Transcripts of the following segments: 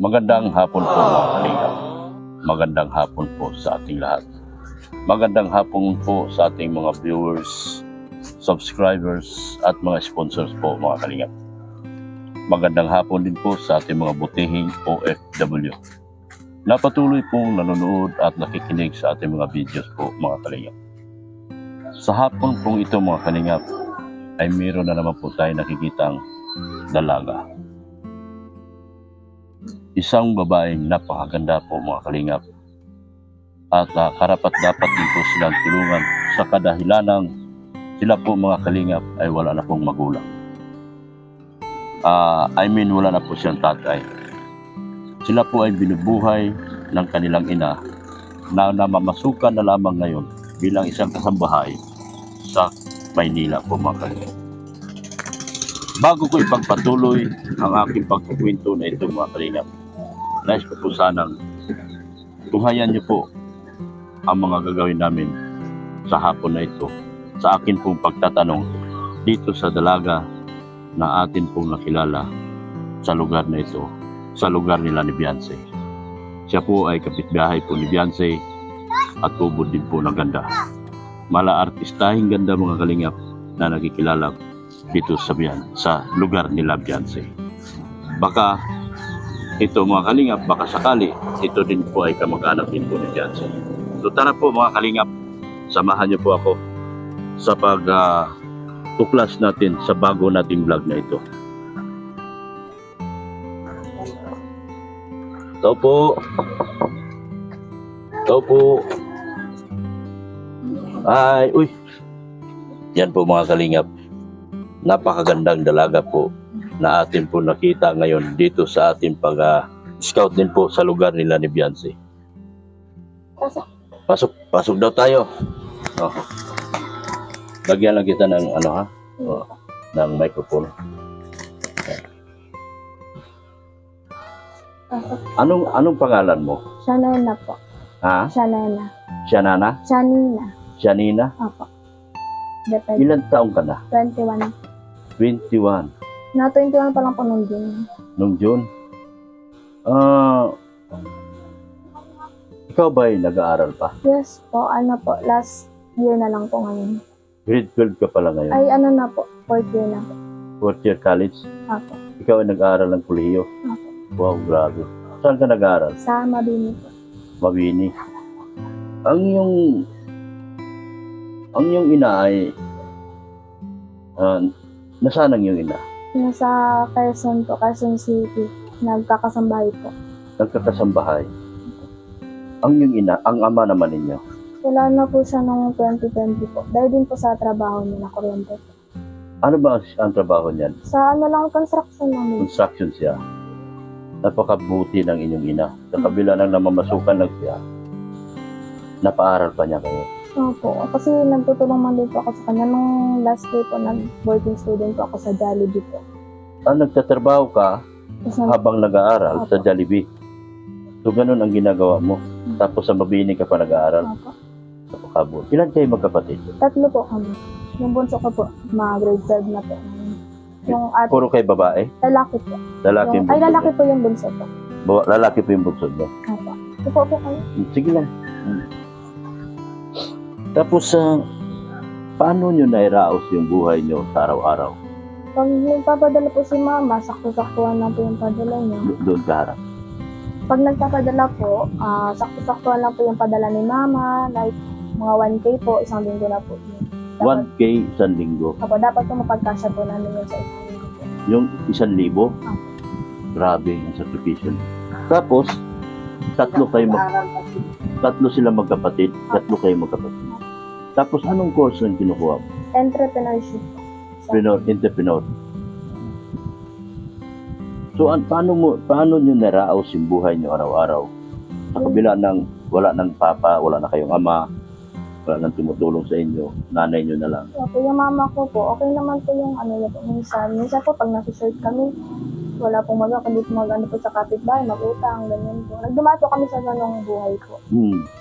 Magandang hapon po mga kalingap. Magandang hapon po sa ating lahat. Magandang hapon po sa ating mga viewers, subscribers at mga sponsors po mga kalingap. Magandang hapon din po sa ating mga butihing OFW na patuloy pong nanonood at nakikinig sa ating mga videos po mga kalingap. Sa hapon pong ito mga kalingap ay mayroon na naman po tayo nakikitang dalaga. Isang babaeng napakaganda po mga kalingap at karapat dapat din po silang tulungan sa kadahilanang sila po mga kalingap ay wala na pong magulang. Wala na po siyang tatay. Sila po ay binubuhay ng kanilang ina na namamasukan na lamang ngayon bilang isang kasambahay sa Maynila po mga kalingap. Bago ko ipagpatuloy ang aking pagkukwento na ito mga kalingap, nais ko po sanang tunghayan niyo po ang mga gagawin namin sa hapon na ito sa akin pong pagtatanong dito sa dalaga na atin pong nakilala sa lugar na ito, sa lugar nila ni Beyonce. Siya po ay kapitbahay po ni Beyonce at ubod din po ng ganda. Mala artistahing ganda mga kalingap na nakikilala dito sa lugar nila Beyonce. Baka ito mga kalingap, baka sakali ito din po ay kamag-anak din po ni Beyonce. So tara po mga kalingap, samahan niyo po ako sa tuklas natin sa bago nating vlog na ito. Ito po. Ito po. Ay, uy. Yan po mga kalingap. Napakagandang dalaga po na atin po nakita ngayon dito sa ating pag-scout din po sa lugar nila ni Beyonce. Pasok daw tayo. Oh. Lagyan lang kita ng ng microphone. Anong pangalan mo? Shanena po. Ha? Shanena. Shanana? Shanina. Shanina? Opo. Depende. Ilan taong ka na? 21. 21. Na 21 pa lang po nung June. Nung June? Ikaw ba ay nag-aaral pa? Yes po, last year na lang po ngayon. Grade 12 ka pala ngayon? Ay, na po, 4th year na po. 4th year college? Opo. Ikaw ay nag-aaral ng kolehiyo? Opo. Wow, grabe. Saan ka nag-aaral? Sa Mabini po. Mabini. Ang iyong ina ay nasaan ang iyong ina? Nasa Quezon po, Quezon City. Nagkakasambahay po. Nagkakasambahay. Ang iyong ina, ang ama naman ninyo? Wala na po siya noong 2020 po. Dahil din po sa trabaho niya na kuryente po. Ano ba ang trabaho niyan? Sa construction namin. Construction siya. Napakabuti ng inyong ina. Sa kabila ng namamasukan lang siya, napaaral pa niya kayo. Opo, kasi nagtutulong man din po ako sa kanya. Nung last year po, nag-working student po ako sa Jollibee po. Nagtatrabaho ka habang nag-aaral sa Jollibee. So, ganun ang ginagawa mo. Tapos sa Mabini ka pa nag-aaral. Opo. Napakabuti. Ilan kayo magkapatid? 3 po kami. Yung bunso ko po, grade 12 na po. Yung Puro kayo babae? lalaki po. Lalaki yung Lalaki po yung bunso po. Lalaki po yung bunso mo? Opo. Upo po kayo. Sige lang. Tapos, paano nyo nairaos yung buhay nyo sa araw-araw? Pag nagpapadala po si mama, sakto-saktuhan lang po yung padala niya. Doon ka harap. Pag nagpapadala po, sakto-saktuhan lang po yung padala ni mama, like mga 1K po, isang linggo na po. 1K isang linggo. Opo, dapat po mapagkasya po namin yun sa isang linggo po. Yung 1,000? Grabe yung sakripisyon. Tapos, tatlo sila magkapatid. Tatlo kayo magkapatid. Tapos, anong course ang kinukuha mo? Entrepreneurship po. Entrepreneur. So, paano nyo naraos yung buhay nyo araw-araw? Sa kabila ng wala ng papa, wala na kayong ama, wala nang tumutulong sa inyo, nanay nyo na lang. Opo, yung mama ko po, okay naman po yung niya po. Minsan po, pag nasa-short kami, wala pong kundi po po sa kapitbahay, mag-utang, ganyan po. Nagdumaan po kami sa ganong buhay po.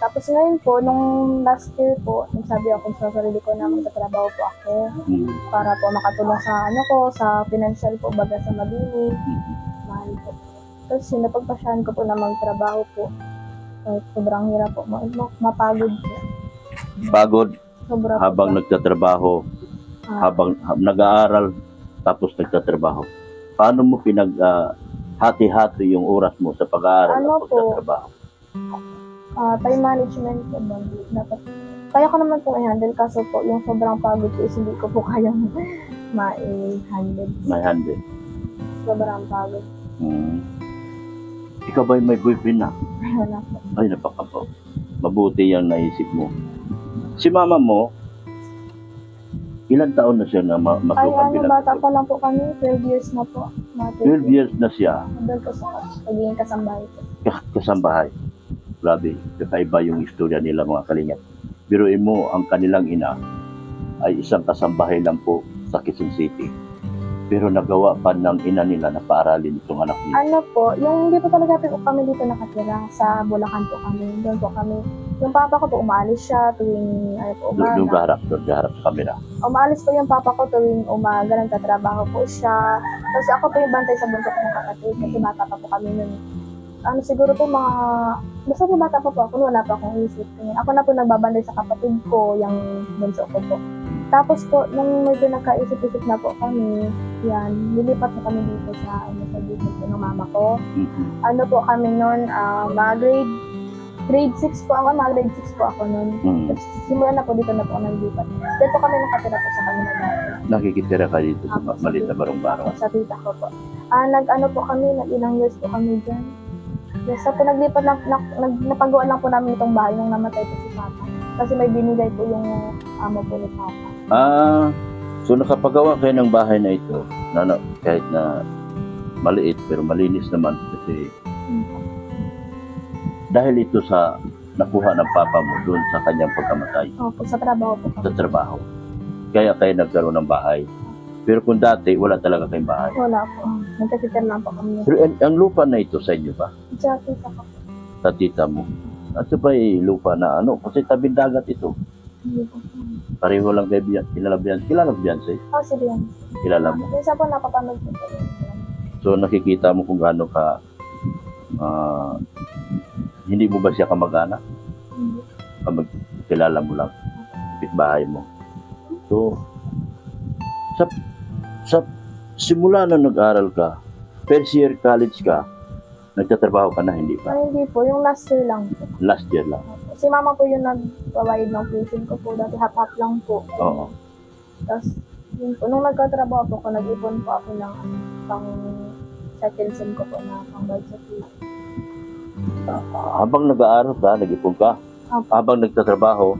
Tapos ngayon po, nung last year po, nagsabi ako sa sarili ko na magtatrabaho po ako para po makatulong sa sa financial po, baga sa Mabini. Mahal po. Tapos napagpasyahan ko po na magtrabaho po. Kahit sobrang hirap po, mapagod po. Pagod Sobra po. habang nagtatrabaho, habang nag-aaral, tapos nagtatrabaho. Paano mo hati-hati yung oras mo sa pag-aaral Ano at pagtatrabaho? Time management po ba? Dapat. Kaya ko naman po i-handle, kaso po yung sobrang pagod ko is hindi ko po kayang ma-handle. May handle. Sobrang pagod. Ikaw ba may boyfriend na? Wala po. Ay, napaka po. Mabuti yung naisip mo. Si mama mo, ilang taon na siya na Ay, masukan bilang bata pa lang po kami. 12 years na po. 12 years na siya Doon ko sa pagiging kasambahay po. kasambahay. Grabe, kakaiba yung istorya nila mga kalingap. Biruin mo, ang kanilang ina ay isang kasambahay lang po sa Quezon City. Pero nagawa pa ng ina nila na paaralin itong anak niya. Ano po, yung hindi po talaga po kami dito nakatira. Sa Bulacan po kami. Doon po kami. Yung papa ko po umalis siya tuwing umaga. Doon gaharap sa kamera. Umalis po yung papa ko tuwing umaga. Nagtatrabaho po siya. Kasi ako po yung bantay sa bunso ko ng kapatid. Kasi bata pa po kami nun. Siguro po basta po bata pa po ako, wala pa akong isip. Ako na po nagbabantay sa kapatid ko, yung bunso ko po. Tapos po, nung medyo nagkaisip-isip na po kami, yan, lilipat na kami dito sa dito po ng mama ko. Ano po kami noon, grade 6 po ako, grade 6 po ako noon. Simula na po dito na po ako naglipat. Dito kami nakatira po sa kanila dati. Nakikitira ka dito sa maliit na barong-barong. Sa tita ko po. Nag-ano po kami, ilang years po kami dyan. Yes, so po naglipat lang, napagawa lang po namin itong bahay nung namatay po si Papa. Kasi may binigay po yung amo po ni Papa. So nakapagawa kayo ng bahay na ito, kahit na maliit pero malinis naman kasi dahil ito sa nakuha ng Papa mo doon sa kanyang pagkamatay. Opo, sa trabaho po. Sa trabaho. Kaya kayo nagkaroon ng bahay. Pero kung dati, wala talaga kayong bahay. Wala po. Nagkasitan lang po kami. Pero ang lupa na ito sa inyo ba? Sa tita ko po. Sa tita mo? At ito ba lupa na kasi tabing dagat ito. Hindi po. Pareho lang kayo kilala Beyonce? Si Beyonce. Kilala mo? Minsan po napapanood ko po. So nakikita mo kung gaano ka hindi mo ba siya kamag-anak? Hindi. Kilala mo lang kapitbahay mo. So sa simula na nag-aral ka, first year college ka, nagtatrabaho ka na, hindi pa? Hindi po, yung last year lang po. Last year lang. Si mama po yung nagpawayad ng tuition ko po. Dati half-half lang po. Oo. Tapos, yun po, nung nagkatrabaho po ako, nag-ipon po ako ng pang settle sim ko po na pang bayad sa tuition. Habang nag-aaral ka, nag-ipon ka, habang nagtatrabaho,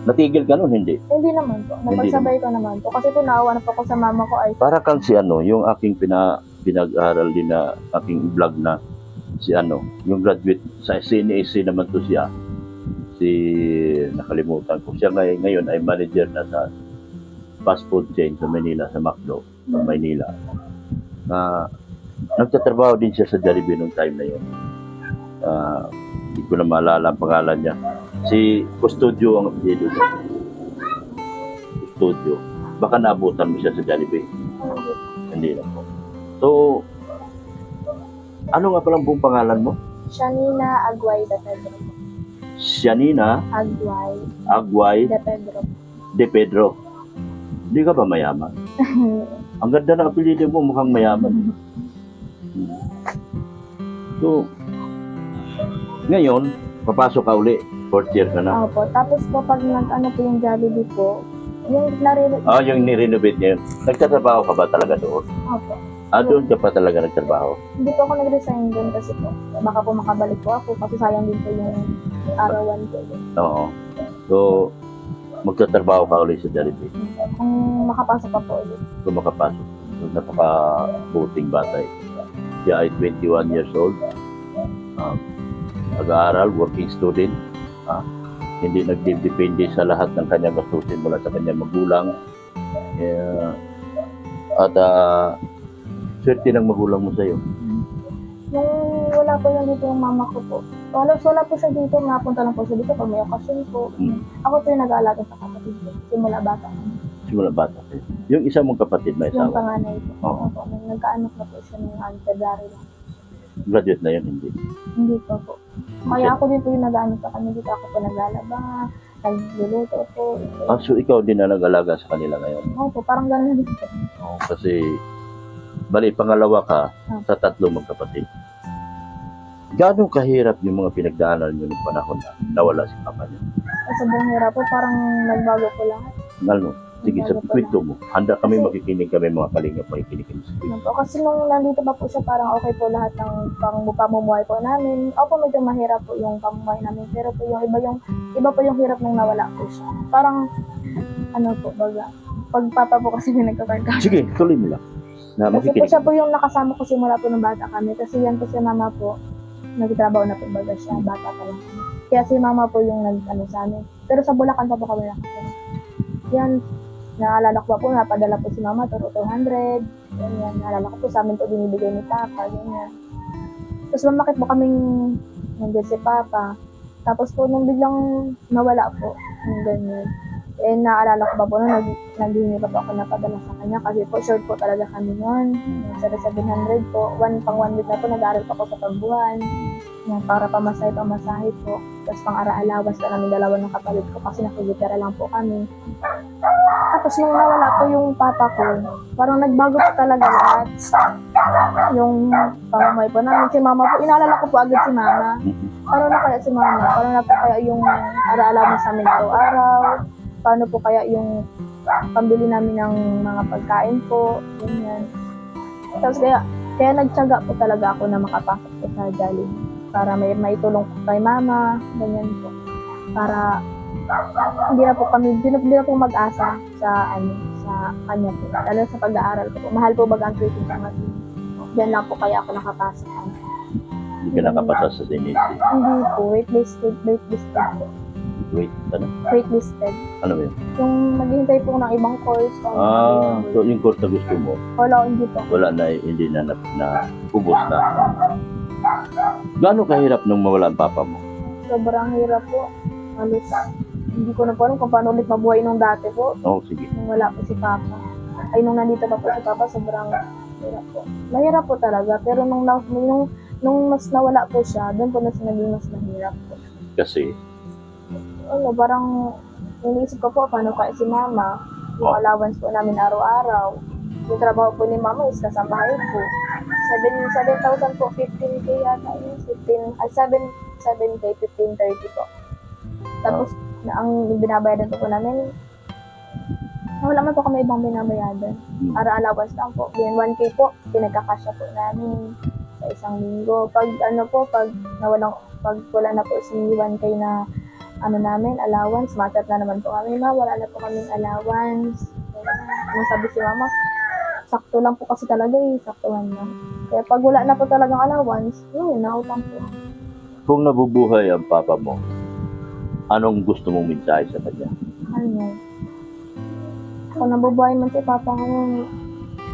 natigil ka nun, hindi? Hindi naman po. Napagsabay ko naman po. Kasi po naawa na po ako sa mama ko ay... Para kang si yung aking pinag-aral din na aking vlog na si yung graduate sa CNAC naman to siya. Nakalimutan ko. Siya ngayon ay manager na sa fast food chain sa Manila, sa McDo, sa Manila. Nagtatrabaho din siya sa Jollibee nung time na yun. Hindi ko na maalala ang pangalan niya. Si Custodio ang apelyido niya. Custodio. Baka naabutan mo siya sa Jollibee. Hindi na po. So, ano nga palang buong pangalan mo? Shanina Aguay de Pedro. Shanina Aguay de Pedro. Hindi ka ba mayaman? Ang ganda ng apelyido mo, mukhang mayaman. So, ngayon, papasok ka uli. 4th year ka na. Opo. Tapos po, pag nag-ano po yung Jollibee po, yung yung ni-renovate niya yun. Nagtatrabaho ka ba talaga doon? Opo. Doon ka pa talaga nagtrabaho? Hindi po ako nag-resign doon kasi po, baka po makabalik po ako kasi sayang din po yung arawan ko. Oo. So, magtatrabaho ka ulit sa Jollibee? Kung makapasok pa po ulit. Kung makapasok. So, napaka-buting bata. Siya ay 21 years old. Nag-aaral, working student. Hindi nagdepende sa lahat ng kanyang gastusin mula sa kanyang magulang. Swerte ng magulang mo sa'yo. Nung wala po yan dito yung mama ko po. Wala po siya dito, napunta lang po siya dito pag may okasyon po. Ako po yung nag-aalaga sa kapatid ko. Simula bata. Simula bata. Yung isa mong kapatid may Yung asawa? panganay po. Oo. Nagkaanak na po siya ng February lang. Graduate na yun, hindi. Hindi pa po. Kaya ako din po yung nag-ano sa kanya dito. Ako po naglalaba, nagluluto po. So ikaw din na nag-alaga sa kanila ngayon. Oo po, parang gano'n din po. Kasi, bali, pangalawa ka sa 3 magkapatid. Gaano kahirap yung mga pinagdaanan nyo ng panahon na nawala si papa niyo? Sobrang hirap po, parang nagbago po lahat. Lalo, sige, sa kwento mo. Handa kami makikinig kami, mga kalingap, makikinig kami sa kwento. Po, kasi nung nandito pa po siya, parang okay po lahat ng pamumuhay po namin. Opo, medyo mahirap po yung pamumuhay namin. Pero po yung iba po yung hirap nung nawala po siya. Parang, ano po, baga, pag papa po kasi may nagkakarga. Sige, tuloy mo lang. Na Kasi po makikinig. siya po yung nakasama ko simula po nung bata kami. Kasi yan po si mama po, nagtrabaho na po baga siya, bata pa lang kami. Kaya si mama po yung nag-ano sa amin. Pero sa Bulacan pa po kami nakasama. Yan, naalala ko pa po, napadala po si mama, turo 200. Yan, naalala ko po sa amin po binibigay ni papa, ganyan. Tapos mamakit po kaming nandiyan si papa. Tapos po nung biglang nawala po, yung ganyan. Eh, naalala ko pa po na naghihingi pa po ako napadala sa kanya kasi po short po talaga kami noon. Sa 700 po, pang 1 week na po, nag-aaral pa po sa pagbuwan. Yan, para pamasahe po. Tapos pang ara-alawas pa namin dalawa ng kapatid ko kasi nakigitara lang po kami. Tapos nung nawala po yung papa ko, parang nagbago po talaga lahat. Yung pamumuhay po namin, si mama po, inaalala ko po agad si mama. Paano na kaya si mama? Paano na po kaya yung ara-alawas namin araw-araw? Paano po kaya yung pambili namin ng mga pagkain po, ganyan. Tapos kaya nagtiyaga po talaga ako na makapasok po sa Jollibee para may maitulong po kay mama, ganyan po. Para hindi na po mag-asa sa kanya po. Lalo sa pag-aaral ko po. Mahal po baga ang tuition sa mga. Diyan lang po kaya ako nakapasok. Hindi ka nakapasa sa Senate. Hindi po, waitlisted po. Wait, ano? Waitlisted. Ano ba yun? Yung maghihintay po ng ibang course. So yung course na gusto mo, Wala, hindi po. wala na, hindi na ubos na. Gaano kahirap nung mawala ang papa mo? Sobrang hirap po. Halos, hindi ko na po alam kung paano ulit mabuhay nung dati po. Sige. Nung wala po si papa. Ay, nung nandito pa po si papa, sobrang hirap po. Mahirap po talaga. Pero nung mas nawala po siya, doon po naging mas mahirap po. Kasi, Parang iniisip ko po, paano kaya si mama? Yung allowance po namin araw-araw. Yung trabaho po ni mama is kasambahay po. 7,000 po, 15K yata yun. 7K, 15,30 po. Tapos, ang binabayadan po namin, wala man po kami ibang binabayadan. Allowance lang po. Yung 1K po, pinagkakasya po namin sa isang linggo. Pag wala na po si 1K na namin, allowance, machat na naman po kami, wala na po kaming allowance. Ang sabi si mama, sakto lang po kasi talaga saktuhan lang. Kaya pag wala na po talagang allowance, yun, nautang po. kung nabubuhay ang papa mo, anong gusto mong mensahe sa kanya? Kung nabubuhay man si papa ngayon,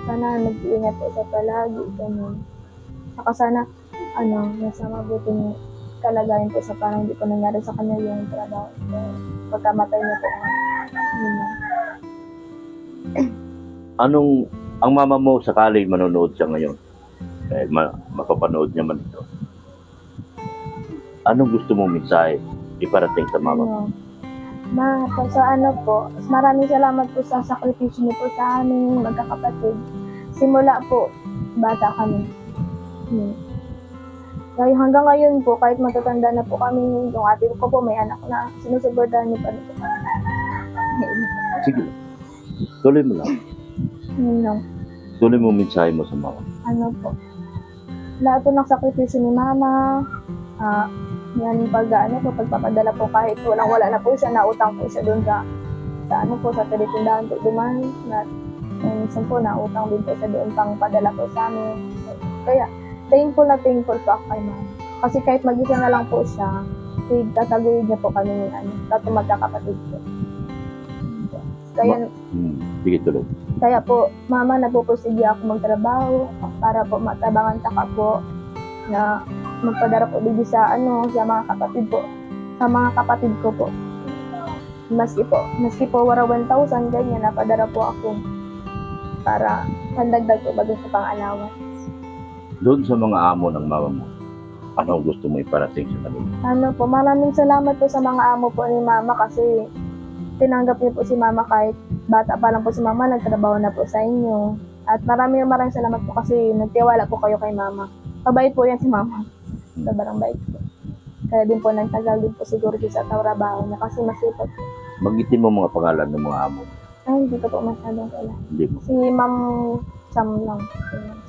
sana nag-iingat po siya palagi, ganun. Saka sana, nasa mabuting kalagayan po siya, parang hindi po nangyari sa kanya yung trabaho. Pagkamatay niya po. Ang mama mo sakaling manonood siya ngayon, mapapanood niya man ito, anong gusto mong mensahe iparating sa mama mo? Maraming salamat po sa sakripisyo niyo po sa aming magkakapatid. Simula po, bata kami. Kaya hanggang ngayon po, kahit matatanda na po kami, yung ate ko po, may anak na, sinusuportahan niyo pa rin po kami. Sige, tuloy mo lang. Yun lang. Tuloy mo mensahe mo sa mama. Lahat po ng sakripisyo ni mama, yan pagpapadala po kahit wala na po siya, nautang po siya doon sa teletindahan po duman, minsan po nautang din po siya doon pang padala po sa amin. Kaya, thankful po ako kay mama. Kasi kahit mag-isa na lang po siya, tataguyod niya po kami tato magkakapatid po. Kaya, sige, tuloy. Kaya po, mama, nagpupursige ako magtrabaho para po matabangan taka po na magpadara po dito sa mga kapatid po. Sa mga kapatid ko po. Maski po wala 1,000 ganyan, napadara po ako para pandagdag po bago sa pang-allowance. Doon sa mga amo ng mama mo, ano ang gusto mo iparating sa kanila? Ano po, maraming salamat po sa mga amo po ni Mama kasi tinanggap niyo po si Mama kahit bata pa lang po si Mama, nagtrabaho na po sa inyo. At maraming salamat po kasi nagtiwala po kayo kay Mama. Mabait po yan si Mama. Sobrang bait po. Kaya din po nagtagal din po siguro siya sa trabaho niya kasi masipag po. Magitin mo mga pangalan ng mga amo. Ay, hindi ko po masyadong kailan. Hindi mo. Si Ma'am Cham lang.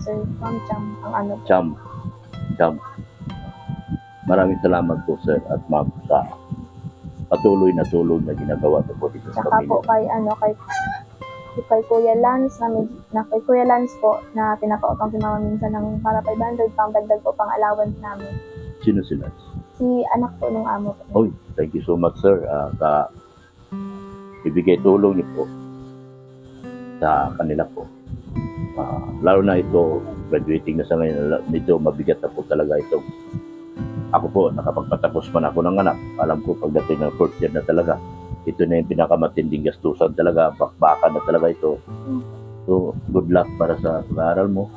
Sir Ma'am Cham, ang ano po. Cham. Maraming salamat po sir at ma'am sa patuloy na tulong na ginagawa niyo po dito sa Tsaka po pamilya. kay Kuya Lance kay Kuya Lance po na pinapautang si Mama minsan ng para 500 pang dagdag po pang allowance namin. Sino sila? Si anak po nung amo po. Oy, thank you so much sir sa ibigay tulong niyo po sa kanila po. Lalo na ito, graduating na sa ngayon, medyo mabigat na po talaga ito. Ako po, nakapagpatapos man ako ng anak. Alam ko pagdating ng fourth year na talaga, ito na yung pinakamatinding gastusan talaga, bakbakan na talaga ito. So, good luck para sa pag-aaral mo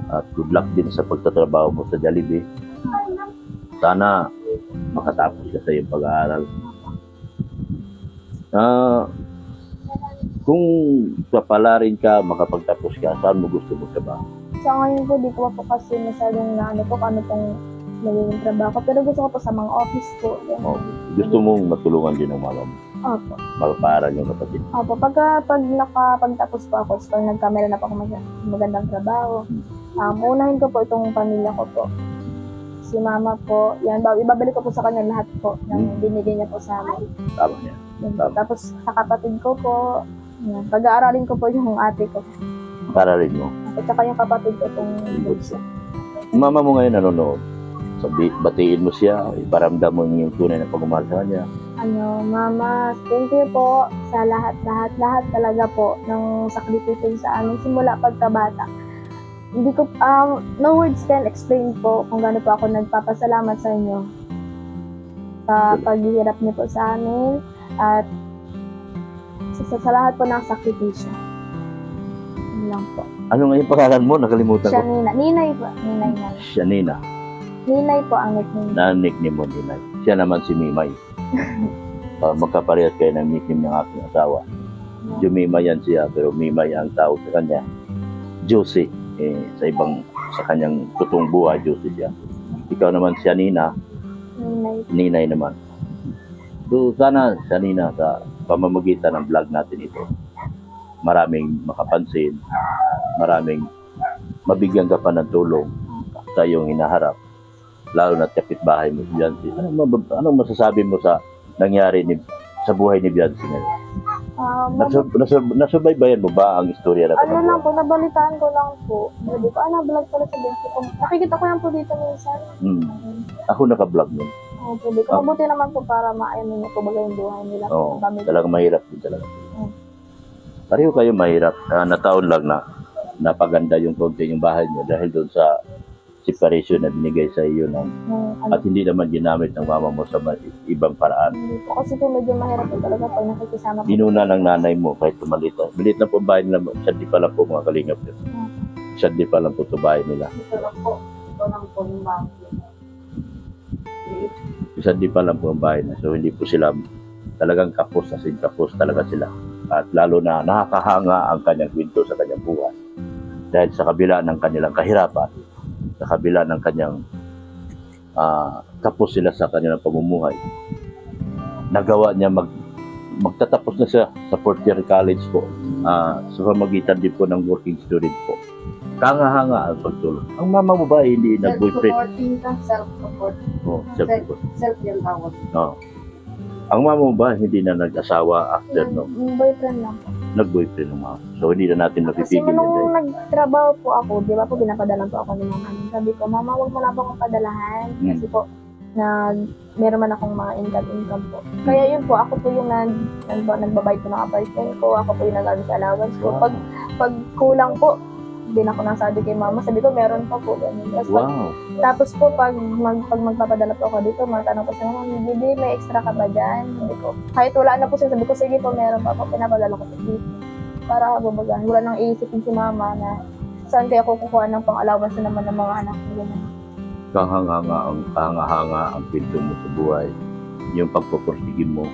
at good luck din sa pagtatrabaho mo sa Jollibee. Sana makatapos ka sa iyong pag-aaral. Kung papalarin ka, makapagtapos ka, saan mo gusto mo trabaho? Sa ngayon po, di ko po kasi masyadong ano pong naging trabaho ko. Pero gusto ko po sa mga office po. Yan. Gusto mong matulungan din ng mama mo? Opo. Magpaaral yung kapatid? Opo. Pag nakapagtapos po ako, so nagkamera na po ako magandang trabaho. Unahin ko po itong pamilya ko po. Si Mama po, yan, ibabalik ko po sa kanya lahat po ng binigay niya po sa amin. Tama niya. Tama. Tapos sa kapatid ko po, yan, pag-aaralin ko po yung ate ko. Paralin mo. At saka yung kapatid ko itong bunso. Mama mo ngayon nanonood. Batiin mo siya, iparamdam mo yung tunay na pagmamahal sa kanya. Mama, thank you po sa lahat talaga po ng sakripisyo sa amin simula pagkabata. Hindi ko, no words can explain po kung gaano po ako nagpapasalamat sa inyo sa paghihirap niyo po sa amin at sa lahat po ng sakripisyo. Yun lang po. Ano nga yung pangalan mo? Nakalimutan ko. Shanina. Ninay po. Ninay na. Shanina. Ninay po ang nickname. Na-nickname mo Ninay. Siya naman si Mimay. Magkaparehas kayo ng nickname ng aking asawa. Jumimay yan siya, pero Mimay ang tawag sa kanya. Josie. Sa kanyang totoong buhay, Josie siya. Ikaw naman si Nina. Ninay naman. So sana, Nina, sa pamamagitan ng vlog natin ito, maraming makapansin, maraming mabigyan ka pa ng tulong sa iyong hinaharap, lalo na kapitbahay mo si Biancy. Anong masasabi mo sa nangyari sa buhay ni Biancy ngayon? Nasubaybayan mo ba ang istorya na ano lang po, nabalitaan ko lang po. Hindi ko, vlog pala sa Biancy ko. Nakikita ko yan po dito minsan. Ako naka-vlog mo. Pwede ko. Mabuti naman po para maayamin niyo po baga yung buhay nila. Talagang mahirap din talaga. Pareho kayo mahirap. Na taon lang na napaganda yung konti yung bahay niyo dahil doon sa separation na binigay sa iyo at hindi naman ginamit ng mama mo sa ibang paraan. Hindi po. Kasi po medyo mahirap po talaga pag nakikisama po. Inuna ng nanay mo kahit tumalit. Malit na po bahay nila. Sandi pa lang po mga kalingap yun. Sandi pa lang po ito bahay nila. Ito lang po. Ito lang po yung bahay. Sandi pa lang po ang bahay na. So hindi po sila talagang kapos talaga sila. At lalo na nakakahanga ang kanyang kwento sa kanyang buhay. Dahil sa kabila ng kanilang kahirapan, sa kabila ng kanyang kapos sila sa kanyang pamumuhay, nagawa niya magtatapos na siya sa 4th year college po sa pamagitan din po ng working student po. Kangahanga ang pagtulong. Ang mama mo ba hindi nag-boyfriend? Self-support. Self-support. Self yung tawag. Ang mama mo ba hindi na nag-asawa after Boyfriend lang po. Nag-boyfriend ng mama? So hindi na natin Kasi napipigil nung nagtrabaho po ako, di ba po pinapadalan po ako ni mama. Sabi ko, mama, wag mo na po akong padalahan. Kasi po, meron man akong mga income po. Kaya yun po, ako po yung nagbabayad po ng apartment ko, ako po yung nag-alis sa allowance ko. Pag kulang po, hindi na ako nasabi kay mama. Sabi ko, meron pa po. Tapos po, pag magpapadala po ako dito, matanong ko sa mama, Bibi, may extra ka ba dyan? Sabi ko, kahit wala na po siya, sabi ko, sige po, meron pa po. Pinapadala ko po dito. Para babagaan. Wala nang iisipin si mama na saan kaya ako kukuha ng pang-allowance na naman ng mga anak ko. Ganun. Kahanga-hanga ang pinto mo sa buhay. Yung pagpupursige mo,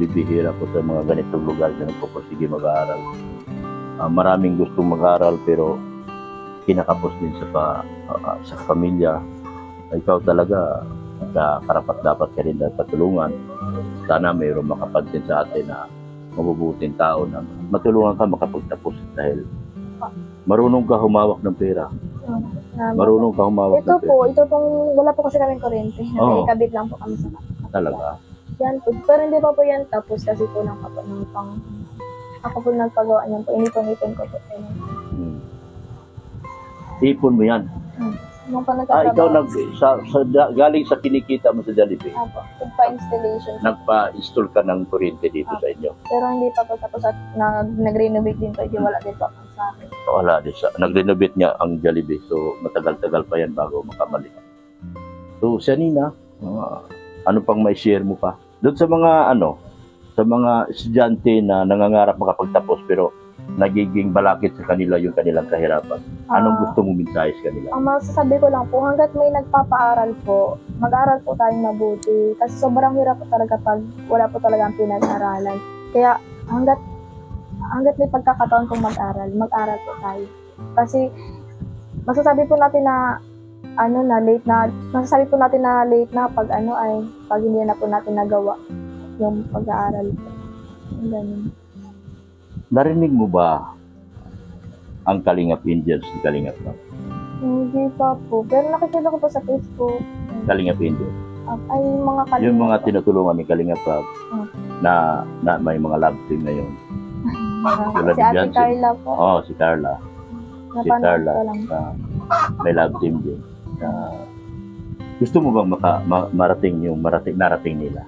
bibihira ko sa mga ganitong lugar na nagpupursige mag-aaral. Maraming gustong mag-aaral pero kinakapos din sa pamilya. Ikaw talaga karapat dapat ka rin na patulungan. Sana mayroong makapansin sa atin na mabubuting tao na matulungan ka makapagtapos dahil marunong ka humawak ng pera. Marunong ka humawak ng pera. Ito pong, wala po kasi kaming kuryente. Nakikabit lang po kami sa Talaga. yan po. Pero hindi pa po yan tapos kasi po ng kapag ng pang ako po nagpagawa niyan po. Inipon-ipon ko po. Ipon mo yan. Nung pa Ikaw nagtatrabaho. galing sa kinikita mo sa Jollibee. Opo. Pa-installation. Nagpa-install ka ng kuryente dito sa inyo. Pero hindi pa po tapos at nag-renovate din po. Hindi wala din po sa akin. Wala din siya. Nag-renovate niya ang Jollibee. So, matagal-tagal pa yan bago makabalik. So, siya Nina, ano pang may share mo pa? Doon sa mga estudyante na nangangarap makapagtapos pero nagiging balakid sa kanila yung kanilang kahirapan. Anong gusto mo mensahe sa kanila? Ang masasabi ko lang po, hanggat may nagpapaaral po, mag-aral po tayong mabuti. Kasi sobrang hirap po talaga pag wala po talaga ang pinag-aralan. Kaya hanggat may pagkakataon pong mag-aral po tayo. Kasi masasabi po natin na masasabi po natin na late na pag hindi na po natin nagawa yung pag-aaral po. Ganun. Narinig mo ba ang Kalingap Angels ni Kalingap Rob? Hindi pa po. Pero nakikita ko po sa Facebook. Kalingap Angels. Ay, mga Kalingap. Yung mga tinutulungan ni Kalingap Rob na may mga love team na yun. Si Ate Carla po. Si Carla. Si Carla. May love team din. Gusto mo bang narating nila?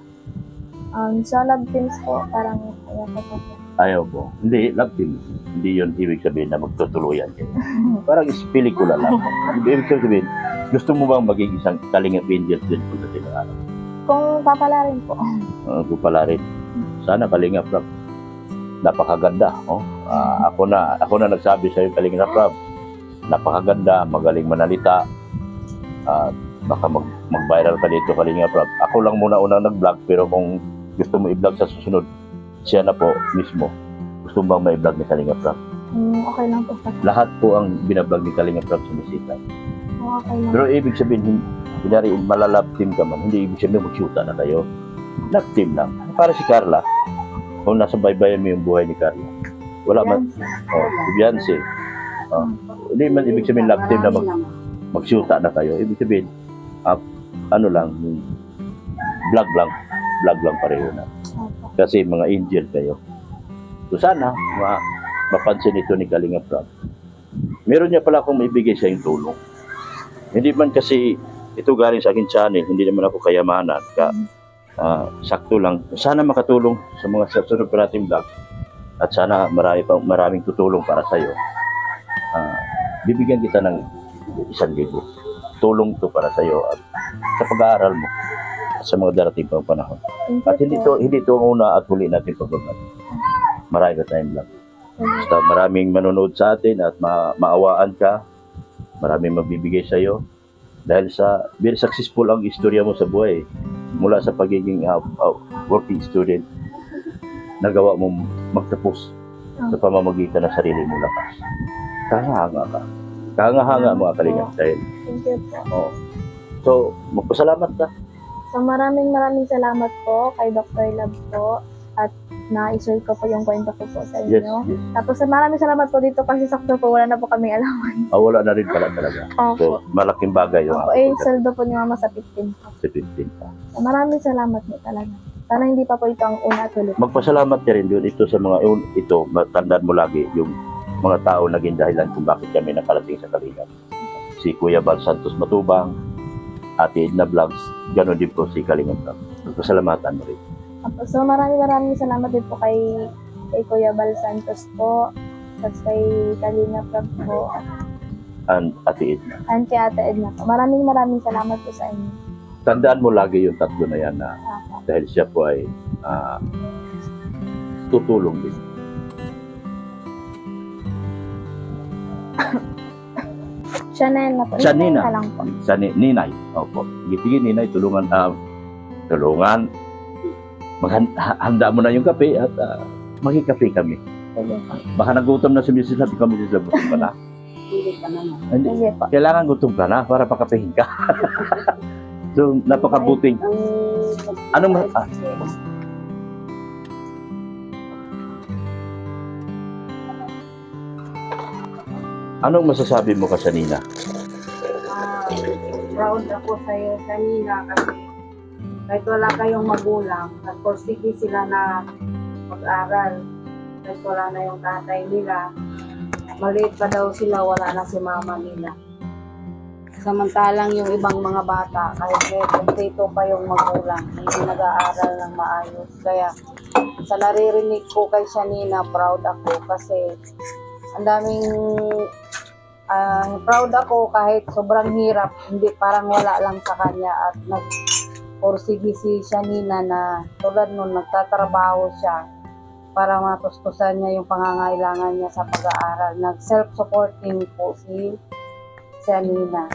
Sa love teams po, parang kaya po. Ayaw mo. Hindi, love team. Hindi yun ibig sabihin na magtutuluyan kayo. Parang pelikula lang. Ibig sabihin, gusto mo bang maging isang Kalingap Angels din kung sa araw? Kung papalarin po. Kung palarin. Sana Kalingap Rob. Napakaganda. Ako na nagsabi sa'yo Kalingap Rob. Napakaganda, magaling manalita. Baka mag-viral ka dito Kalingap Rob. Ako lang muna unang nag-vlog pero kung gusto mo i-vlog sa susunod, siya na po mismo. Gusto mo bang ma-vlog ni Kalingap Rob? Okay lang po. Lahat po ang binablog ni Kalingap Rob sumisita. Okay lang. Pero ibig sabihin, kunyari malalab team ka man, hindi ibig sabihin mag-shoota na kayo. Love team lang. Para si Carla, kung nasa baybayan mo yung buhay ni Carla, wala man. Si Beyonce. Hindi man ibig sabihin love team na mag-shoota na kayo. Ibig sabihin, vlog lang pareho na. Kasi mga angel kayo. So sana, mapansin ito ni Kalingap Rob. Meron niya pala akong maibigay sa yung tulong. Hindi man kasi ito galing sa akin channel, hindi naman ako kayamanan. Sakto lang. Sana makatulong sa mga susunod pa nating vlog. At sana maraming tutulong para sa'yo. Bibigyan kita ng 1,000. Tulong to para sa'yo at sa pag-aaral mo sa mga darating pang panahon. At hindi to ang una at huli natin pag-vlog natin. Marami ka tayong vlog. Basta maraming manonood sa atin at maawaan ka. Maraming magbibigay sa iyo. Dahil very successful ang istorya mo sa buhay. Mula sa pagiging working student, nagawa mo magtapos sa pamamagitan ng sarili mo lakas. Kahanga ka. Kahanga mga Kalingap dahil. Thank you po. So, magpasalamat ka. So maraming salamat po kay Dr. Love po at na-share ko po yung kwento ko po sa inyo. Yes. Tapos maraming salamat po dito kasi sakto po wala na po kaming alaman. Wala na rin pala talaga. So, malaking bagay yung saldo po ni Mama sa 15 po. Sa 15 pa. So, maraming salamat po talaga. Sana hindi pa po ito ang una at ulit. Magpasalamat ka rin doon ito sa matandaan mo lagi yung mga tao naging dahilan kung bakit kami nakarating sa Kalingap. Si Kuya Bal Santos Matubang, Ate Edna Vlogs, gano'n din po si Kalingap Vlog. Magpasalamatan mo rin. So maraming salamat din po kay Kuya Bal Santos po, at kay Kalingap Vlog po. And Ate Edna. And kay Ate Edna po. Maraming salamat po sa inyo. Tandaan mo lagi yung tatlo na yan na dahil siya po ay tutulong din. Siya na yun na po. Siya Nina. Na lang po. Sa Ninay. Opo. Sige, Ninay, tulungan. Maghanda mo na yung kape at magkikape kami. Sige po. Baka nagutom na si Mrs. Sabi ko, Mrs. Sabi ka na. Hindi ka naman. Hindi. Sige po. Kailangan gutom ka na para pakapehin ka. So, napakabuting. Anong anong masasabi mo ka sa Nina? Proud ako sa iyo kanina kasi kahit wala kayong magulang, nagporsige sila na mag-aral. Kahit wala na yung tatay nila, maliit pa daw sila, wala na si mama nila. Samantalang yung ibang mga bata, kahit kompleto pa yung magulang, hindi nag-aaral ng maayos. Kaya sa naririnig ko kay Shanina, proud ako kasi ang daming proud ako kahit sobrang hirap, hindi parang wala lang sa kanya at nagporsige si Shanina na tulad nun nagtatrabaho siya para matustusan niya yung pangangailangan niya sa pag-aaral. Nag-self-supporting po si Shanina.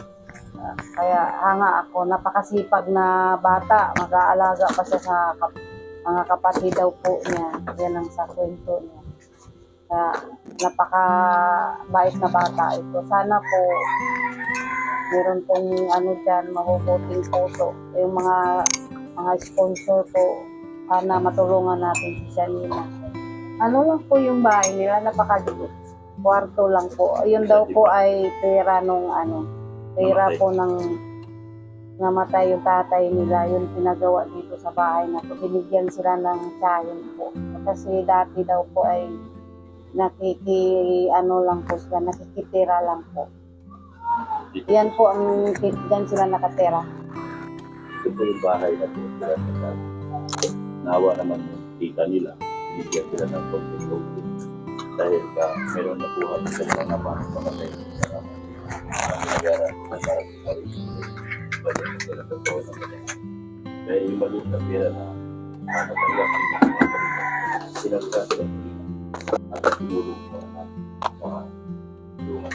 Kaya hanga ako, napakasipag na bata, mag-aalaga pa siya sa mga kapatid daw po niya. Yan ang sa kwento niya. Kaya napakabait na bata ito. Sana po meron pong dyan, mahuhuting puso. Yung mga sponsor po, sana matulungan natin si Shanina. Ano lang po yung bahay nila, napakaliit. Kwarto lang po. Yun daw po ay pera nung pera po ng namatay yung tatay nila. Yun pinagawa dito sa bahay na to. Binigyan sila ng tsahin po. Kasi dati daw po ay lang po sila, nakikitira lang po. Yan po ang dyan sila nakatira. Ito po yung bahay na po. Nawa naman yung tita nila. Binigyan sila ng konti-konti. Dahil meron na buhat sa mga naman pamatay sa naman. Ang nangyara na para sa sarili. Balik na sila sa tao na balik. Kaya yung maliit na pera na natanggap ang mga balik. Sinagka sila at tinulong ko na mga tulungan.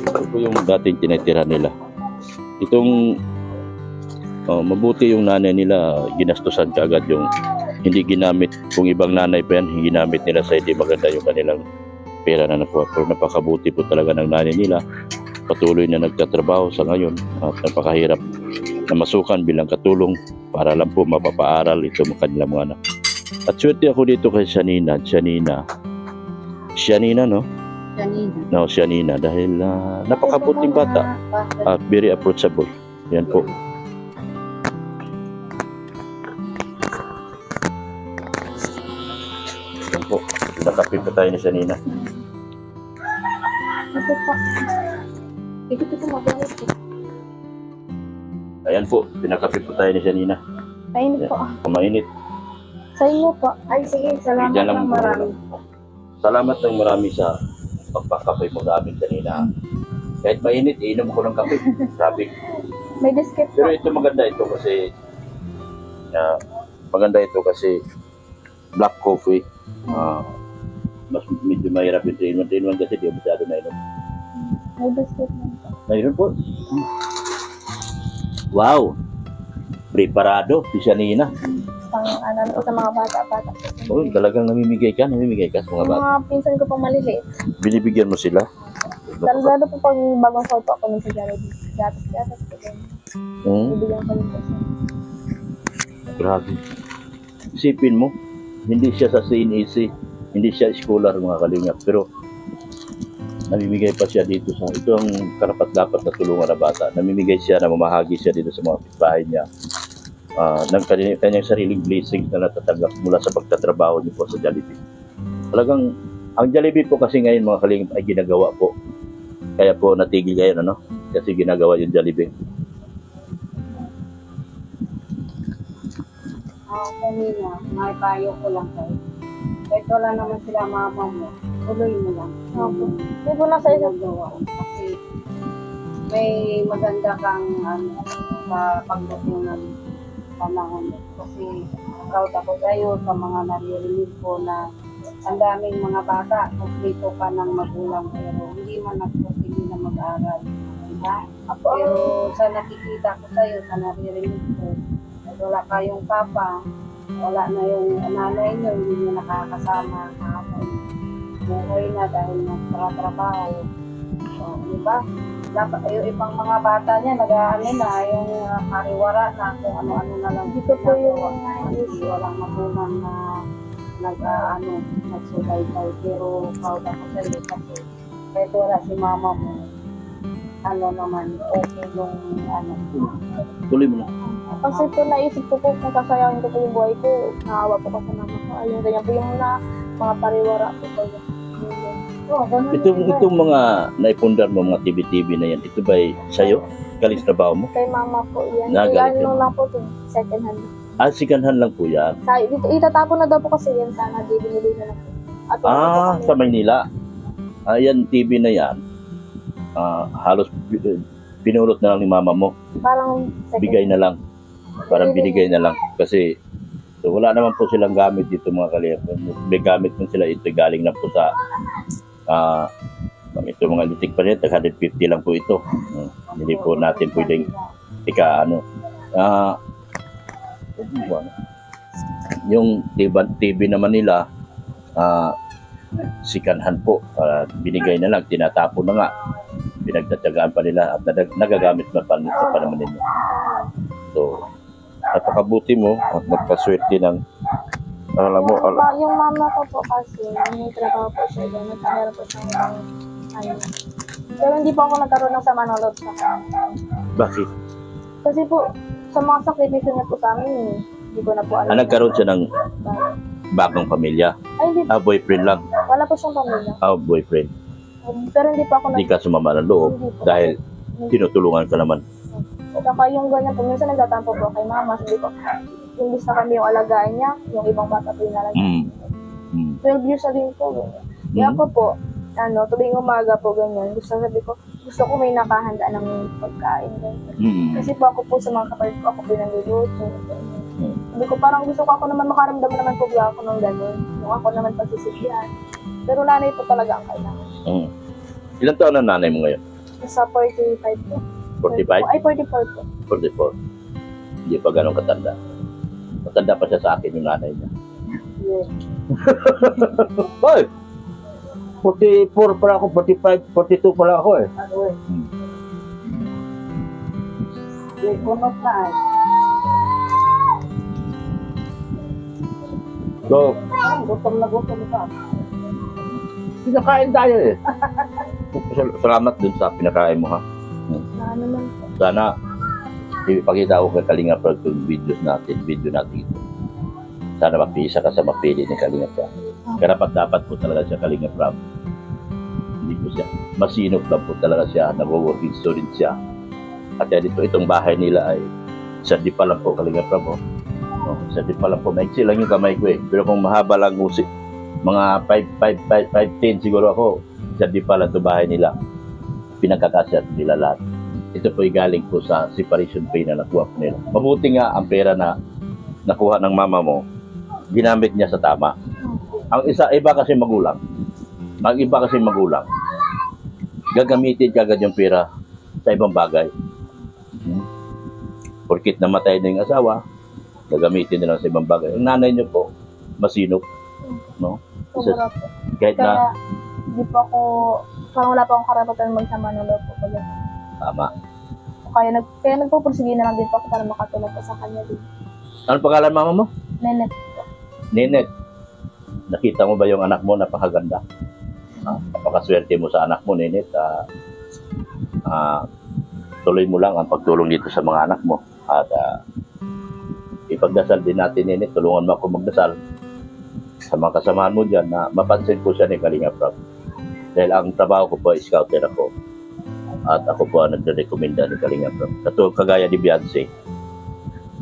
Ito po yung dating tinitira nila. Itong mabuti yung nanay nila, ginastusan kaagad yung hindi ginamit. Kung ibang nanay pa yan, ginamit nila sa hindi maganda yung kanilang pera na nakuha. Pero napakabuti po talaga ng nanay nila. Patuloy na nagtatrabaho sa ngayon at napakahirap na masukan bilang katulong para lang po mapapaaral ito mga kanilang mga anak. At swerte ako dito kay Shanina, no? No, Shanina dahil napakabuting bata at very approachable. Yan po. Yan po. Nakapit pa tayo ni Shanina. Ito po. Ito po magalit po. Ayan po, pinakapit po tayo ni Shanina. Mainit po. Mainit. Sa inyo po. Ay sige, salamat Diyan lang ng po. marami. Salamat ng marami sa pagpakape mo sa amin kanina. Kahit mainit, iinom ko ng kape. Sabi. May biscuit po. Pero ito maganda ito kasi black coffee. Mas medyo mahirap yung 3-in-1 kasi di masyado na inom. May biscuit lang po. Mayroon po. Wow! Preparado si Shanina. Pang po sa mga bata-bata. Oh, talagang namimigay ka sa mga bata. Mga pinsan ko pang maliliit. Binibigyan mo sila. Lalo po pag bagong sahod po ako ng sa Jollibee. Gatas po din. Bibigyan ko rin po siya. Grabe. Isipin mo, hindi siya sa CNEC, hindi siya scholar mga kalingap, pero namimigay pa siya dito sa ito ang karapat-dapat na tulungan na bata. Namimigay siya, na mamahagi siya dito sa mga bahay niya. Ng kanyang sariling blessings na natatanggap mula sa pagtatrabaho niyo po sa Jollibee. Talagang, ang Jollibee po kasi ngayon mga kalingap ay ginagawa po. Kaya po natigil ngayon, kasi ginagawa yung Jollibee. Kanina, may payo ko lang kayo. Kahit wala naman sila mama mo, tuloy mo lang. Hindi po nasa isang Gawa. Kasi may maganda kang sa pagdating ng panahon. Kasi proud ako sa'yo sa mga naririnig ko na ang daming mga bata, kumplito pa ng magulang pero hindi man nagpursige na mag-aral. Diba? Pero sa nakikita ko sa'yo, sa naririnig ko, at wala kayong papa, wala na yung nanay nyo, hindi nyo nakakasama kahapon. Buhay na dahil nagtratrabaho. So, diba? Dapat yung ibang mga bata niya, nag-ano na, yung kariwara na, kung ano-ano na lang. Dito po yung Hindi walang magulang na nagsubaybay. Pero proud ako sa iyo kasi kahit wala si mama mo, ano naman, okay yung ano. Tuloy mo na. Kasi po naisip ko po kung sasayangin ko po yung buhay ko, naawa po kasi mama ko. Ayun, ganyan po yung mga pariwara po po. Oh, ganun Itong mga naipundar mo, mga TV na yan, ito ba'y sa'yo? Galing sa trabaho mo? Kay mama po yan. Nagalit Kaya yun. lang po ito, second hand. Sikanhan lang po yan. Dito, itatapon na daw po kasi yan sana, di binili na lang po. At wala po kami. Sa Maynila. Yan, TV na yan. Halos pinulot na lang ni mama mo. Parang second Bigay na lang. Parang binigay na lang. Kasi wala naman po silang gamit dito mga kaliyap. May gamit po sila. Ito galing na po sa ito mga litik pa rin. 150 lang po ito. Hindi po natin pwedeng yung TV naman nila sikanhan po, binigay na lang, tinatapon na nga, pinagtatyagaan pa nila at nagagamit na pa naman nila. So napakabuti mo at nagpaswerte ng alam mo, yung mama ko po kasi, may trabaho po siya dyan, meron po siyang ano. Pero hindi po ako nagkaroon ng sama ng loob sa kanya. bakit? Kasi po, sa mga sakripisyo niya po sa amin, hindi ko na po alam. Nagkaroon siya ng bagong pamilya? Ay, hindi. Boyfriend lang? Wala po siyang pamilya. Boyfriend. Pero hindi po ako Hindi ka sumama ng loob Hindi po. dahil tinutulungan ka naman. Saka yung ganyan po, minsan nagtatampo po kay mama, sabi ko, imbis na kami yung alagaan niya, yung ibang bata po yung alagaan. 12 years na din po. Kaya ako po, tuwing umaga po ganyan, gusto ko may nakahanda ng pagkain. Kasi po ako po sa mga kapatid ko, ako po yung nagluluto. Sabi ko, parang gusto ko ako naman makaramdam naman po ako ng gano'n. Yung ako naman pagsisisihan. Pero nanay po talaga ang kailangan. Ilan taon na nanay mo ngayon? Sa 45 po. 45? Ay, 44 po. 44. Hindi pa ganun katanda. Matanda pa siya sa akin yung nanay niya. Yeah. Hoy! 44 pala ako, 45, 42 pala ako eh. Ano eh. Kunot na eh. So, Gutom na ka. pinakain tayo eh. Salamat dun sa pinakain mo ha. Ano man po. Sana ipakita ko kay Kalinga Prab yung video natin ito. Sana mapisa ka sa mapili ni Kalinga Prab. Dapat po talaga siya Kalinga Prab. Hindi po siya. Masinop lang po talaga siya. Nag-working student siya. At dito itong bahay nila ay sa di pa lang po Kalinga Prab. Sa di pa lang po. Maiksi lang yung kamay ko eh. Pero kung mahaba lang musik, mga 5'10" siguro ako. Sa di pa lang ito bahay nila. Pinagkakasya nila lahat. Ito po ay galing po sa separation pay na nakuha po nila. Mabuti nga ang pera na nakuha ng mama mo, ginamit niya sa tama. Ang iba kasi magulang, gagamitin kagad yung pera sa ibang bagay. Porkit namatay na yung asawa, gagamitin nila sa ibang bagay. Ang nanay niyo po, masinop. No? Sobra po. Kahit Kaya, na di po ako, parang wala pa akong karapatan magsama ng loob po. tama. Kaya nagpupursige na lang din po ako para makatulong po sa kanya din. Ano pangalan mama mo? Nenet. Nenet. Nakita mo ba yung anak mo? Napakaganda. Napakaswerte mo sa anak mo, Nenet. Tuloy mo lang ang pagtulong dito sa mga anak mo. At ipagdasal din natin, Nenet. Tulungan mo ako magdasal sa mga kasamahan mo dyan na mapansin po siya ni Kalinga Prab. Dahil ang trabaho ko po ay scouter ako. At ako po ang nagre-recommenda ni Kalinga Prab. Kagaya ni Beyonce.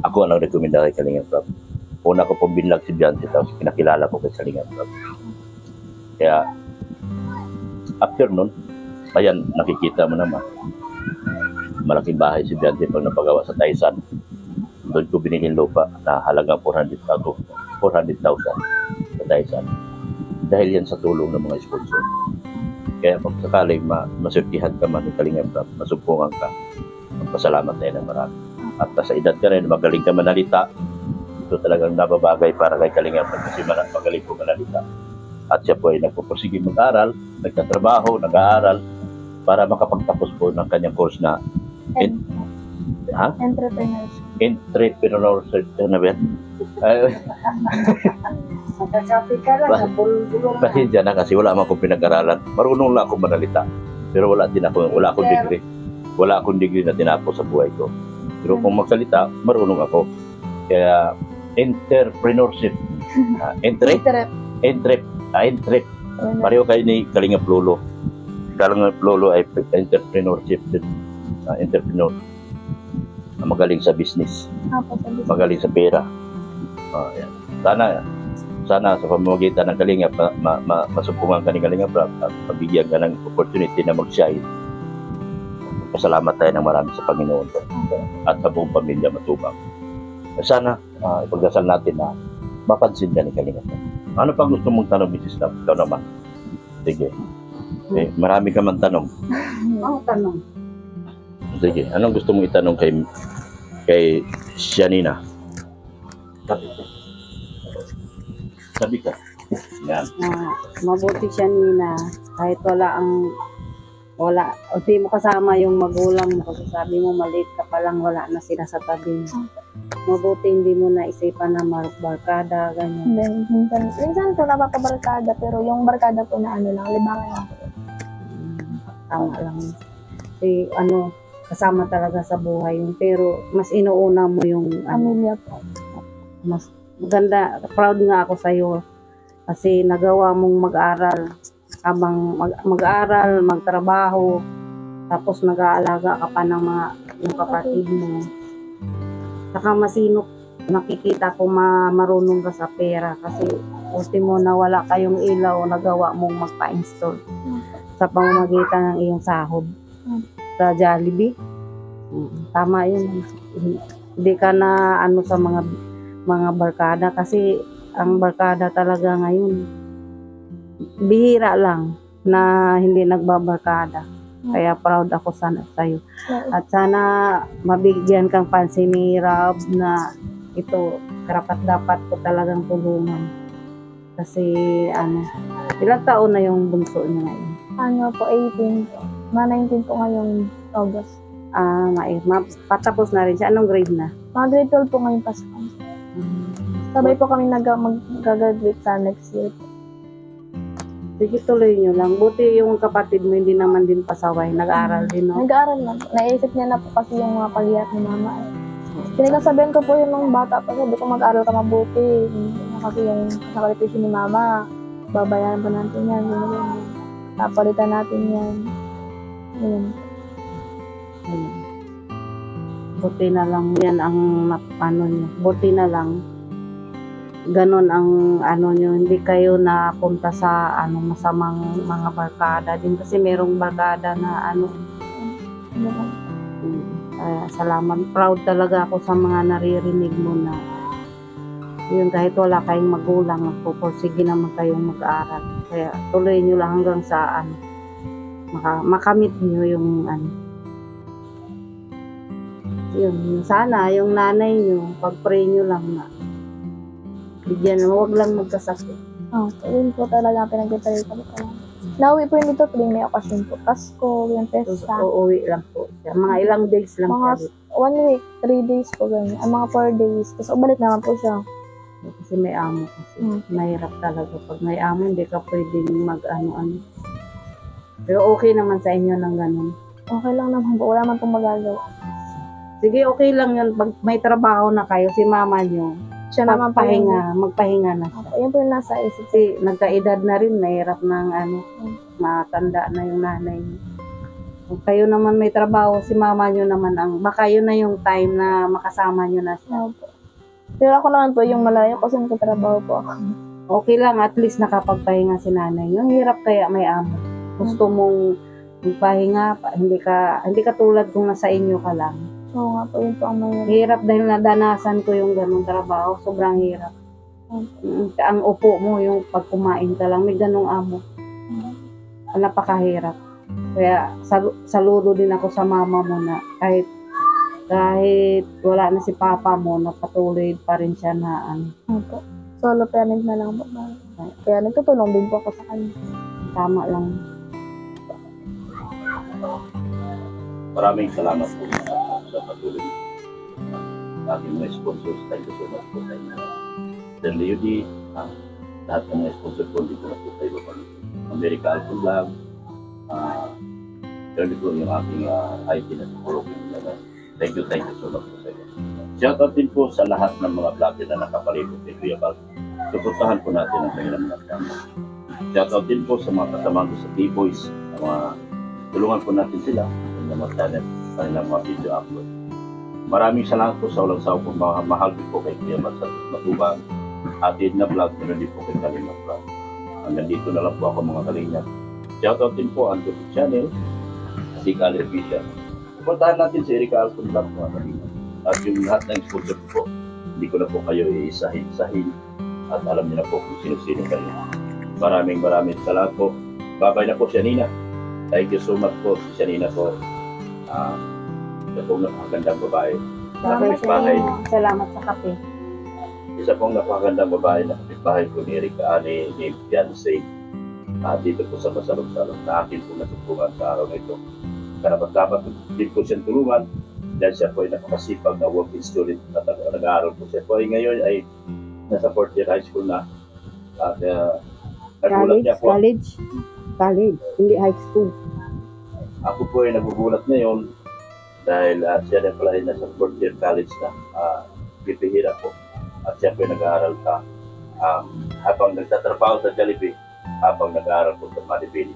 Ako ang nagre-recommenda kay Kalinga Prab. Una ko pong binlag si Beyonce tapos pinakilala ko kay Kalinga Prab. Kaya after nun, ayan, nakikita mo naman. Malaking bahay si Beyonce pag napagawa sa Taisan. Doon ko biniging lupa na halagang 400,000 sa Taisan. dahil yan sa tulong ng mga sponsor. Kaya kung sakaling masurtihan ka man ng Kalingap Rap, masumpungan ka, magpasalamat tayo ng marami. At sa edad ka rin, magaling ka manalita, ito talagang nababagay para kay Kalingap Rap kasi magaling po manalita. At siya po ay nagpupursige mag-aral, nagtatrabaho, nag-aaral para makapagtapos po ng kanyang course na entrepreneurship. Na ba yan? Magkasabi ka lang, bulong na. Pasensya na kasi wala akong pinag-aralan. Marunong lang akong manalita. Pero wala akong degree. Wala akong degree na tinapos sa buhay ko. Pero kung magsalita, marunong ako. Kaya entrepreneurship. Entrep. Pareho kayo ni Kalingap Lolo. Kalingap Lolo ay entrepreneurship din. Entrepreneur. Magaling sa business. Magaling sa pera. Yan. Sana sa pamamagitan ng Kalingap, masumpungan ka ni Kalingap at mabigyan ka ng opportunity na mag-shine. Pasalamat tayo ng marami sa Panginoon at sa buong pamilya matubang. Sana ipagdasal natin na mapansin ka ni Kalingap. Ano pa gusto mong tanong, Mrs. Love? Ikaw naman. Sige. Marami ka man tanong. Ang tanong. Sige. Anong gusto mong itanong kay Shanina? Sabi ka. Yan. Mabuti siya Nina. Kahit hindi mo kasama yung magulang mo kasi sabi mo maliit ka pa lang, wala na sila sa tabi mo. Mabuti hindi mo naisipan na barkada, ganyan. Minsan po napapabarkada, pero yung barkada po na libangan lang po. Tama lang. Kasi kasama talaga sa buhay yun. Pero mas inuuna mo yung Pamilya po. mas maganda, proud nga ako sa'yo kasi nagawa mong mag-aral habang mag-aral, magtrabaho, tapos nag-aalaga ka pa ng yung kapatid mo. Saka masinop, nakikita ko marunong ka sa pera kasi ultimo na wala kayong ilaw, nagawa mong magpa-install sa pamamagitan ng iyong sahod sa Jollibee. Tama yun. Hindi ka na sa mga barkada kasi ang barkada talaga ngayon bihira lang na hindi nagbabarkada. Kaya proud ako sana sa'yo. At sana mabigyan kang pansin ni Rob na ito, karapat-dapat ko talagang tulungan. Kasi ilang taon na yung bunso niya ngayon? 18 po. 19 po ngayong August. Patapos na rin siya. Anong grade na? Mga grade 12 po ngayong Pasko. Sabay po kami mag-graduate sa next year po. Sige, tuloy nyo lang. Buti yung kapatid mo hindi naman din pasaway. Nag-aaral din, no? Nag-aaral lang. Naisip niya na po kasi yung mga pag-iyak ni mama. Pinagsasabihan ko po yun nung bata pa. Sabi ko mag-aaral ka mabuti. Kasi yung sakalipisyon ni mama, babayaran pa natin yan. Tapalitan natin yan. Yun. Buti na lang yan ang niya. Buti na lang. Ganon ang nyo, hindi kayo napunta sa masamang mga barkada din kasi merong barkada na salamat, proud talaga ako sa mga naririnig mo na yun, kahit wala kayong magulang magpupursige naman kayong mag-aaral, kaya tuloy nyo lang hanggang sa makamit nyo yung yun, sana yung nanay nyo pag-pray nyo lang na bigyan, huwag lang magkasakit. Yun po talaga pinag-pray ko. Nauwi po yun dito tuwing may okasyon po. Pasko, yung pesta. Uuwi lang po siya. Mga ilang days lang mga 1 week, 3 days po ganyan. Ang mga 4 days. Tapos ubalik naman po siya. Kasi may amo kasi. Mahirap talaga. Pag may amo, hindi ka pwedeng mag-ano. Pero okay naman sa inyo ng ganun. Okay lang naman po. Wala man pong magagawa. Sige, okay lang yun. Pag may trabaho na kayo, si mama nyo, siya naman magpahinga na siya. Yan po yung nasa isip. Kasi nagkaedad na rin, mahirap ng matanda na yung nanay niyo. Kung kayo naman may trabaho, si mama nyo naman baka yun na yung time na makasama nyo na siya. Pero ako naman po yung malayo kasi nagtatrabaho po ako. Okay lang, at least nakapagpahinga si nanay. Yung hirap kaya may amo. Gusto mong magpahinga, hindi ka tulad kung nasa inyo ka lang. Oo nga po, yun po ang mahirap. Hirap dahil nadanasan ko yung ganung trabaho, sobrang hirap. Ang upo mo, yung pag kumain ka lang, may ganong amo. Napakahirap. Kaya saludo din ako sa mama mo na kahit wala na si papa mo, napatuloy pa rin siya na Opo. Solo parent na lang po. Kaya nagtutulong din po ako sa kanya. tama lang. Maraming salamat po sa patuloy sa aking mga sponsors. Thank you so much po sa inyo. Then Leody, lahat ng mga sponsor po dito na po kayo pa. America Alpha Vlog, yun po yung aking IT na support. Thank you so much po sa inyo. Shoutout din po sa lahat ng mga vlogger na nakapalibot kay Kuya Bal. Suportahan po natin ang kanilang mga channel. Shoutout din po sa mga kasama ko sa T-Boys, tulungan po natin sila sa mga channel, kanilang mga video upload. Maraming salamat po sa walang sawa po, mahal po kay Kuya Bal sa Matubang. Atid na vlog, meron din po kay Kalingap Vlog. Hanggang dito na lang po ako mga Kalingap. Shoutout din po ang YouTube channel, si Kalir Fisher. Suportahan natin si Erika Alpha Vlog mga Kalingap. At yung lahat ng sponsor po, hindi ko na po kayo iisahin at alam niyo na po kung sino-sino kayo. Maraming salamat po. Babay na po si Nina. Thank you so much po si Nina po. Isa pong napakagandang babae. Salamat sa kape. Isa pong napakagandang babae na kapitbahay ko ni Erika, ni Fiancé. Dito po sa Masalog-Salog na akin po natutulungan sa araw na ito. Dapat din po siyang tulungan dahil siya po ay napakasipag na working student na nag-aaral po siya po ay ngayon ay nasa 4th year high school na at nagulat niya po. College, hindi high school. Ako po ay nagugulat ngayon dahil siya na pala ay nasa 4th year college na pipihira po at siya po ay nag-aaral pa habang nagtatrabaho sa Jollibee habang nag-aaral po sa Manibili.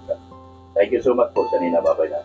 Thank you so much po sa Nina, babay na.